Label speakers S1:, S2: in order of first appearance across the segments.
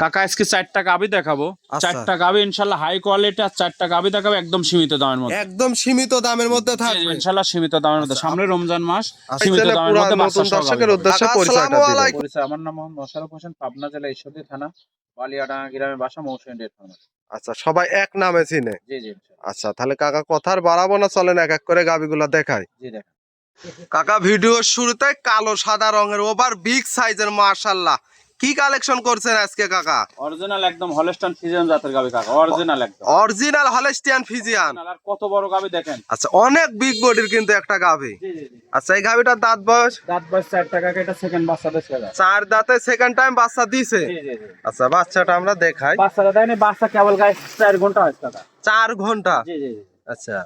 S1: কাকা আজকে 4টা গাভী দেখাবো।
S2: আচ্ছা।
S1: 4টা গাভী ইনশাআল্লাহ হাই কোয়ালিটি, আর 4টা গাভী দেখাবো একদম সীমিত দামের মধ্যে।
S2: একদম সীমিত দামের মধ্যে
S1: জি, জি,
S2: থাকবে।
S1: ইনশাআল্লাহ সীমিত দামের মধ্যে।
S2: আচ্ছা,
S1: সামনে রমজান মাস,
S2: আচ্ছা,
S1: সীমিত
S2: তাহলে
S1: দামের
S2: পুরা
S1: মধ্যে বাচ্চা
S2: নতুন
S1: সহ
S2: দর্শকের
S1: গাভী
S2: উদ্দেশ্যে
S1: দেখাবো।
S2: পরিচয়টা আসসালামু দিবেন।
S1: আলাইকুম। পরিচয়, আমার নাম মোহাম্মদ মোশাররফ হোসেন, পাবনা জেলা ঈশ্বরদী থানা বালিয়াডাঙ্গা গ্রামের বাসা, মৌসুমী ডেট ফার্ম।
S2: আচ্ছা, সবাই এক নামে চিনে।
S1: জি জি ইনশাআল্লাহ।
S2: আচ্ছা, তাহলে কাকা কথার বাড়াবো না, চলেন এক এক করে গাবিগুলা দেখাই।
S1: জি দেখেন।
S2: কাকা ভিডিওর শুরুতে কালো সাদা রঙের ওভার বিগ সাইজের মাশাআল্লাহ কি কালেকশন করছেন আজকে কাকা?
S1: অরিজিনাল একদম হলস্টাইন ফ্রিজিয়ান জাতের গাভী কাকা, অরিজিনাল একদম।
S2: Original Holstein Friesian.
S1: আর কত বড় গাভী দেখেন।
S2: আচ্ছা, অনেক বিগ বডির কিন্তু একটা গাভি।
S1: জি জি জি।
S2: আচ্ছা, এই গাভিটার দাঁত বয়স
S1: দাঁত বয়স 4টা কাকা, এটা সেকেন্ড বাচ্চা দিছে।
S2: 4 দাঁতে সেকেন্ড টাইম বাচ্চা দিছে।
S1: জি জি জি।
S2: আচ্ছা, বাচ্চাটা আমরা দেখাই।
S1: বাচ্চাটা দেয়নি, বাচ্চা কেবল গায়ে 4 ঘন্টা হয়েছে কাকা।
S2: 4 ঘন্টা।
S1: জি জি জি।
S2: আচ্ছা,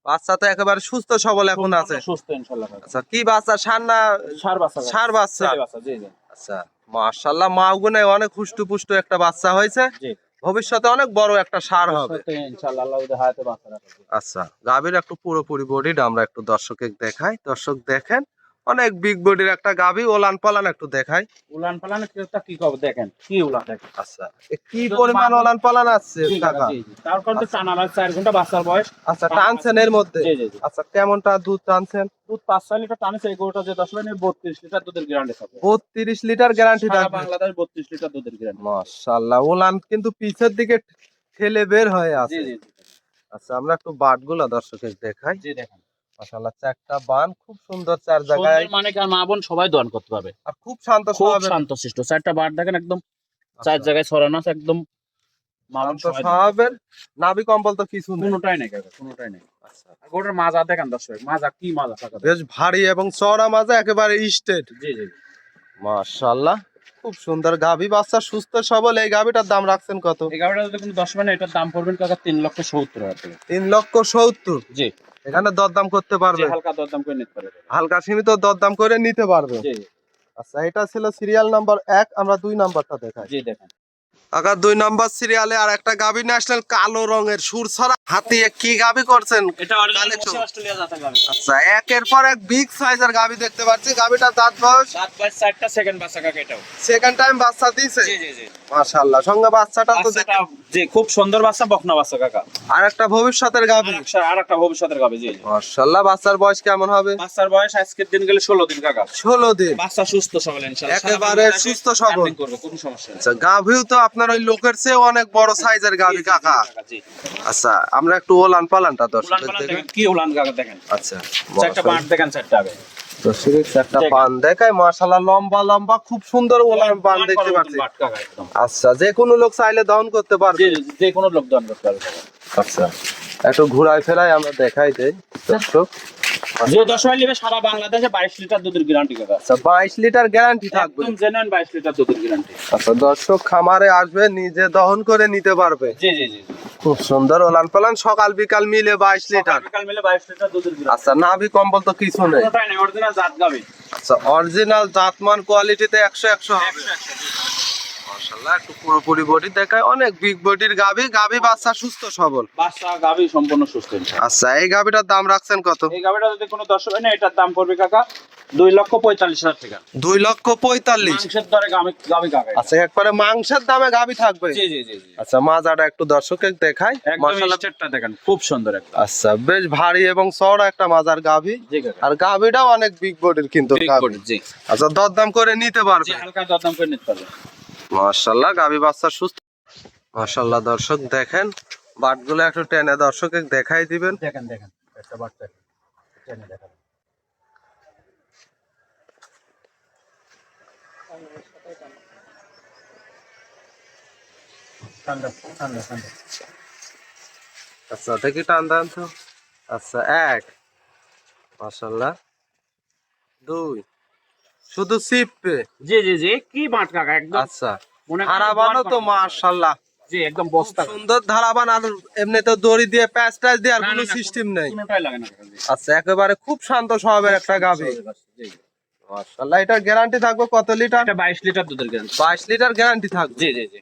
S2: বাচ্চা তো একেবারে সুস্থ সবল এখন আছে।
S1: সুস্থ ইনশাআল্লাহ কাকা।
S2: আচ্ছা, কি বাচ্চা? ষাঁড় না
S1: ষাঁড় বাচ্চা কাকা।
S2: ষাঁড় বাচ্চা?
S1: ছেলে বাচ্চা, জি জি।
S2: আচ্ছা, মাশাআল্লাহ মাগুনে অনেক হুষ্টু পুষ্টু একটা বাচ্চা হয়েছে।
S1: জি।
S2: ভবিষ্যতে অনেক বড় একটা ষাঁড় হবে।
S1: সাথে ইনশাআল্লাহ আল্লাহ ওদের হায়াতে বাচ্চা রাখবে।
S2: আচ্ছা, গাভীর একটু পুরোপুরি বডিটা আমরা একটু দর্শককে দেখাই। দর্শক দেখেন, অনেক বিগ বডির একটা গাভী। ওলান পালান একটু দেখাই।
S1: উলান পালান কি কবে দেখেন, কি উলান দেখেন।
S2: আচ্ছা, কি পরিমাণ ওলান পালান আছে
S1: জি
S2: কাকা?
S1: জি জি। তারপর তো টানা লাগে 4 ঘন্টা বাচ্চার বয়স।
S2: আচ্ছা, টানছেন এর মধ্যে?
S1: জি জি জি।
S2: আচ্ছা, কেমনটা দুধ টানছেন?
S1: দুধ 5-6 লিটার টানেছে। এই গরুটা যে 10 লিটার 32 লিটার দুধের গ্যারান্টি থাকে।
S2: 32 লিটার গ্যারান্টি
S1: সারা
S2: থাকবে।
S1: বাংলাদেশ 32 লিটার দুধের গ্যারান্টি।
S2: মাশাআল্লাহ, ওলান কিন্তু পিছের দিকে ঠেলে বের হয়ে
S1: জি
S2: আছে।
S1: জি জি।
S2: আচ্ছা, আমরা একটু বাটগুলা দর্শকের দেখাই।
S1: জি দেখেন।
S2: মাশাআল্লাহ, চারটা বান খুব সুন্দর, 4 জায়গায়।
S1: সুন্দর মানে কি, আর মা বোন সবাই দোয়ান করতে পারবে।
S2: আর খুব শান্ত
S1: খুব
S2: স্বভাবের।
S1: শান্তশিষ্ট। 4টা বার দেখেন একদম 4
S2: আচ্ছা,
S1: জায়গায় ছড়ানো আছে একদম। মা বোন
S2: শান্ত
S1: সবাই
S2: স্বভাবের। নাভি কম্বল তো কিছু নেই।
S1: কোনোটাই নেই কাকা, কোনোটাই নেই।
S2: আচ্ছা,
S1: আর গরুটার মাজা দেখেন দর্শক, মাজা কি মাজা কাকা।
S2: বেশ ভারী এবং চওড়া মাজা, একেবারে স্ট্রেট।
S1: জি জি।
S2: মাশাআল্লাহ, খুব সুন্দর গাভী, বাচ্চা সুস্থ সবল। এই গাভীটার দাম রাখছেন কত?
S1: এই গাড়িটা যদি কোনো 10 মানে এটার দাম পড়বেন কাকা 3,70,000 টাকা।
S2: 3,70,000।
S1: জি।
S2: এখানে দরদাম করতে
S1: জি,
S2: পারবে?
S1: হালকা দরদাম করে নিতে পারবে।
S2: হালকা সীমিত দরদাম করে নিতে পারবে।
S1: জি জি।
S2: আচ্ছা, এটা ছিল সিরিয়াল নাম্বার 1। আমরা 2 নাম্বারটা দেখাই।
S1: জি দেখেন।
S2: আগার 2 নাম্বার সিরিয়ালে আর একটা গাভী ন্যাশনাল কালো রঙের সুরছড়া হাতিয়ে কি গাভী করছেন?
S1: এটা অরিজিনাল
S2: Collection।
S1: অস্ট্রেলিয়া জাতের গাড়ি।
S2: আচ্ছা, একের পর এক বিগ সাইজের গাভী দেখতে পাচ্ছি। গাভীটার দাঁত বয়স?
S1: দাঁত বয়স 4টা, সেকেন্ড বাচ্চা কাকা এটাও।
S2: সেকেন্ড টাইম বাচ্চা দিয়েছে।
S1: জি জি জি।
S2: মাশাআল্লাহ, সঙ্গে বাচ্চাটা তো
S1: বাচ্চাটা জি খুব সুন্দর বাচ্চা, বকনা বাচ্চা কাকা।
S2: আর একটা ভবিষ্যতের গাভী।
S1: আরেকটা ভবিষ্যতের গাবে। জি জি।
S2: মাশাআল্লাহ, বাচ্চার বয়স কেমন হবে?
S1: বাচ্চার বয়স আজকের দিন গেলে 16 দিন কাকা।
S2: 16 দিন।
S1: বাচ্চা সুস্থ সবল ইনশাআল্লাহ।
S2: একেবারে সুস্থ সবল।
S1: করবে, কোনো সমস্যা নেই।
S2: আচ্ছা, গাভীও তো আপনার ওই লোকের চেয়ে অনেক বড় সাইজের গাভী কাকা।
S1: জি।
S2: আচ্ছা, আমরা একটু ওলান পালানটা
S1: উলান
S2: দর্শকদের
S1: পালান
S2: দেখেন।
S1: দেখেন, কি উলান কাকা দেখেন।
S2: আচ্ছা,
S1: 4টা বাট দেখেন, 4টা আগে।
S2: দর্শকের চারটা
S1: দেখেন।
S2: পান দেখায়। মাশাআল্লাহ, লম্বা লম্বা খুব সুন্দর ওলান পান দেখতে পাচ্ছি।
S1: বাট কাকা একদম।
S2: আচ্ছা, যে কোনো লোক চাইলে দহন করতে পারবে।
S1: জি জি, যে কোনো লোক দান করতে পারবে কাকা।
S2: আচ্ছা, একটু ঘুরাই ফেরাই আমরা দেখাই দেই দর্শক।
S1: যে 10 মাইল নেবে সারা বাংলাদেশে 22 লিটার দুধের গ্যারান্টি কাকা।
S2: আচ্ছা, 22 লিটার গ্যারান্টি থাকবে।
S1: একদম জেনুইন 22 লিটার দুধের গ্যারান্টি।
S2: আচ্ছা, দর্শক খামারে আসবে, নিজে দহন করে নিতে পারবে।
S1: জি জি জি।
S2: খুব সুন্দর ওলান পালান, সকাল বিকাল মিলে 22 লিটার।
S1: বিকাল মিলে 22 লিটার দুধের গ্যারান্টি।
S2: আচ্ছা, নাভি কম্বল তো কিছু নেই।
S1: কোনোটাই নেই, অরিজিনাল জাত গাবি।
S2: আচ্ছা, অরিজিনাল জাতমান কোয়ালিটিতে 100 হবে।
S1: 100
S2: মাশাআল্লাহ, একটু পুরোপুরি বডি দেখায়। অনেক বিগ বডির গাভী। গাভী বাচ্চা সুস্থ সবল।
S1: বাচ্চা গাবি সম্পূর্ণ সুস্থ ইনশাআল্লাহ।
S2: আচ্ছা, এই গাভীটার দাম রাখছেন কত?
S1: এই গাবিটা যদি কোনো দর্শক হয় না, এটার দাম পড়বে কাকা 2,45,000 টাকা।
S2: 2,45,000।
S1: মাংসের দরে গাবি কাকা এটা।
S2: আচ্ছা, একবারে মাংসের দামে গাভী থাকবে।
S1: জি জি জি জি।
S2: আচ্ছা, মাজাটা একটু দর্শককে দেখাই।
S1: একদম
S2: মাশাআল্লাহ,
S1: স্টেটটা দেখেন, খুব সুন্দর একটা।
S2: আচ্ছা, বেশ ভারী এবং চওড়া একটা মাজার গাভী।
S1: জি কাকা।
S2: আর গাভীটাও অনেক বিগ বডির কিন্তু
S1: বিগ
S2: গাভী।
S1: বডি, জি।
S2: আচ্ছা, দরদাম করে নিতে
S1: জি,
S2: পারবে।
S1: হালকা দরদাম করে নিতে পারবে।
S2: মাশাআল্লাহ, গাভী বাচ্চা সুস্থ। মাশাআল্লাহ, দর্শক দেখেন, বাটগুলো একটু টেনে দর্শককে দেখাই দিবেন।
S1: দেখেন দেখেন একটা বাচ্চা টেনে দেখেন। ঠান্ডা ঠান্ডা ঠান্ডা।
S2: আচ্ছা, দেখি টান দেন তো। আচ্ছা, 1, মাশাআল্লাহ, 2, শুধু সিপে।
S1: জি জি জি, কি বাট কাকা একদম।
S2: আচ্ছা,
S1: মনে করেন
S2: ধারাবানও তো
S1: বাট।
S2: মাশাআল্লাহ
S1: জি একদম বস্তা।
S2: সুন্দর ধারাবান। আর এমনি তো দড়ি দিয়ে প্যাচ ট্যাচ দিয়ে আর
S1: না,
S2: কোনো
S1: না, না,
S2: সিস্টেম নেই।
S1: কোনোটাই লাগে না কাকা। জি।
S2: আচ্ছা, একেবারে খুব শান্ত স্বভাবের একটা গাভী।
S1: জি।
S2: মাশাআল্লাহ, এটার গ্যারান্টি থাকবে কত লিটার?
S1: এটা 22 লিটার দুধের গ্যারান্টি।
S2: 22 লিটার গ্যারান্টি থাকবে।
S1: জি জি জি।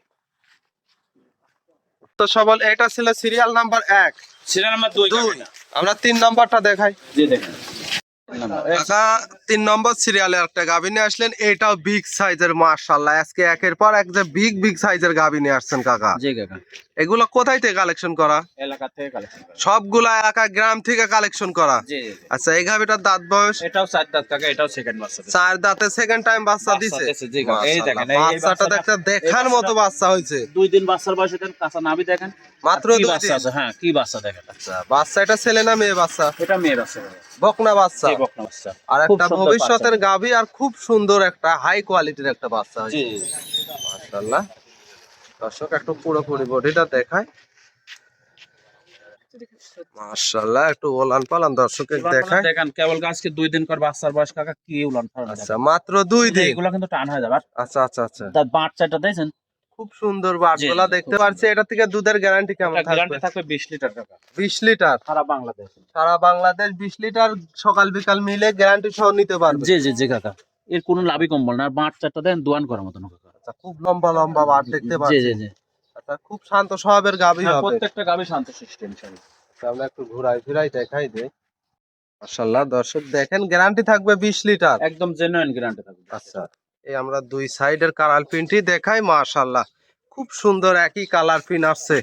S2: তো সবল। এটা ছিল সিরিয়াল নাম্বার 1।
S1: সিরিয়াল নাম্বার 2
S2: 2,
S1: কাকা।
S2: আমরা 3 নাম্বারটা দেখাই।
S1: জি দেখেন।
S2: কাকা 3 নম্বর সিরিয়ালে একটা গাভী নিয়ে আসলেন, এটাও বিগ সাইজের মাশাআল্লাহ। আজকে একের পর এক যে বিগ সাইজের গাভী নিয়ে আসছেন কাকা।
S1: জি কাকা,
S2: এগুলো কোথায় থেকে কালেকশন করা?
S1: এলাকা থেকে কালেকশন করা।
S2: সবগুলা এলাকা গ্রাম থেকে কালেকশন করা।
S1: জি জি।
S2: আচ্ছা, এই গাভীটার দাঁত বয়স?
S1: এটাও 4 দাঁত কাকা, এটাও সেকেন্ড বাচ্চা দিছে।
S2: 4 দাঁতে সেকেন্ড টাইম বাচ্চা
S1: বাচ্চা
S2: দিছে।
S1: দিছে, জি কাকা। এই দেখেন, এই
S2: বাচ্চাটা দেখতে দেখার মতো বাচ্চা হয়েছে।
S1: 2 দিন বাচ্চার বয়স, দেন কাঁচা নাভি দেখেন,
S2: মাত্র
S1: কি
S2: 2
S1: বাচ্চা
S2: দিন।
S1: আছে। হ্যাঁ, কি বাচ্চা দেখেন।
S2: আচ্ছা, বাচ্চা এটা ছেলে না মেয়ে বাচ্চা?
S1: এটা মেয়ে বাচ্চা কাকা।
S2: বকনা বাচ্চা।
S1: জি, বকনা বাচ্চা।
S2: আর
S1: খুব
S2: একটা
S1: সুন্দর
S2: ভবিষ্যতের
S1: বাচ্চা।
S2: গাভী, আর খুব সুন্দর একটা হাই কোয়ালিটির একটা বাচ্চা
S1: জি
S2: হয়েছে মাশাআল্লাহ। দর্শক একটু পুরোপুরি বডিটা দেখায় মাশাআল্লাহ, একটু ওলান পালান দর্শকের
S1: উলান
S2: দেখায়।
S1: পালান দেখেন, কেবল আজকে 2 দিন পর বাচ্চার বয়স কাকা, কি উলান পালান।
S2: আচ্ছা, মাত্র 2 দিন।
S1: এগুলো কিন্তু টান হয়ে যাবে।
S2: আচ্ছা আচ্ছা আচ্ছা,
S1: তার বাচ্চাটা দেখেন,
S2: খুব সুন্দর বাটগুলা
S1: জি,
S2: দেখতে
S1: খুব
S2: পাচ্ছি। এটা থেকে দুধের গ্যারান্টি কেমন
S1: এটা
S2: থাকবে?
S1: গ্যারান্টি থাকবে 20 লিটার কাকা।
S2: 20 লিটার
S1: সারা বাংলাদেশ।
S2: সারা বাংলাদেশ 20 লিটার সকাল বিকাল মিলে গ্যারান্টি সহ নিতে পারবে।
S1: জি জি জি কাকা, এর কোনো লাভই কম্বল না। আর বাচ্চাটা দেন দোয়ান করার মতন কাকা।
S2: আচ্ছা, খুব লম্বা লম্বা বাট দেখতে
S1: জি
S2: পাচ্ছি।
S1: জি জি।
S2: আচ্ছা, খুব শান্ত স্বভাবের গাভী
S1: হ্যাঁ,
S2: হবে।
S1: প্রত্যেকটা গাবে শান্ত শিষ্ট ইনশাআল্লাহ।
S2: আচ্ছা, আমরা একটু ঘুরাই দেখাই দেই। মাশাআল্লাহ, দর্শক দেখেন, গ্যারান্টি থাকবে 20 লিটার।
S1: একদম জেনুইন গ্যারান্টি থাকবে।
S2: আচ্ছা, এই আমরা দুই সাইডের কালার প্রিন্টই দেখাই। মাশাআল্লাহ, খুব সুন্দর একই কালার প্রিন্ট আসছে।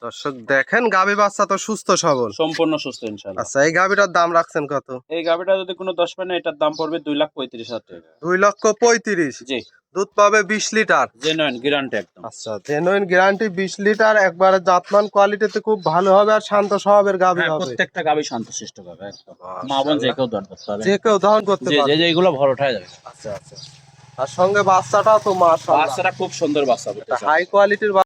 S2: দর্শক দেখেন, গাভী বাচ্চা তো সুস্থ সবল,
S1: সম্পূর্ণ সুস্থ ইনশাআল্লাহ।
S2: আচ্ছা, এই গাভীটার দাম রাখছেন কত?
S1: এই গাবিটা যদি কোনো 10 পায় না, এটার দাম পড়বে 2,35,000 টাকা।
S2: 2,35,000।
S1: জি,
S2: দুধ পাবে 20 লিটার।
S1: জেনুইন গ্যারান্টি একদম।
S2: আচ্ছা, জেনুইন গ্যারান্টি 20 লিটার, একবারে জাতমান কোয়ালিটিতে খুব ভালো হবে, আর শান্ত স্বভাবের গাভী
S1: হ্যাঁ,
S2: হবে।
S1: প্রত্যেকটা গাবি শান্ত শিষ্ট পাবে একদম।
S2: মাশাআল্লাহ।
S1: মা বোন যে কেউ দর করতে পারবে।
S2: যে কেউ দহন করতে
S1: জি জি,
S2: পারবে।
S1: এগুলো ভরোটায় যাবে।
S2: আচ্ছা আচ্ছা, আর সঙ্গে বাচ্চাটাও তো মাশাআল্লাহ
S1: বাচ্চাটা খুব সুন্দর বাচ্চা।
S2: হাই কোয়ালিটির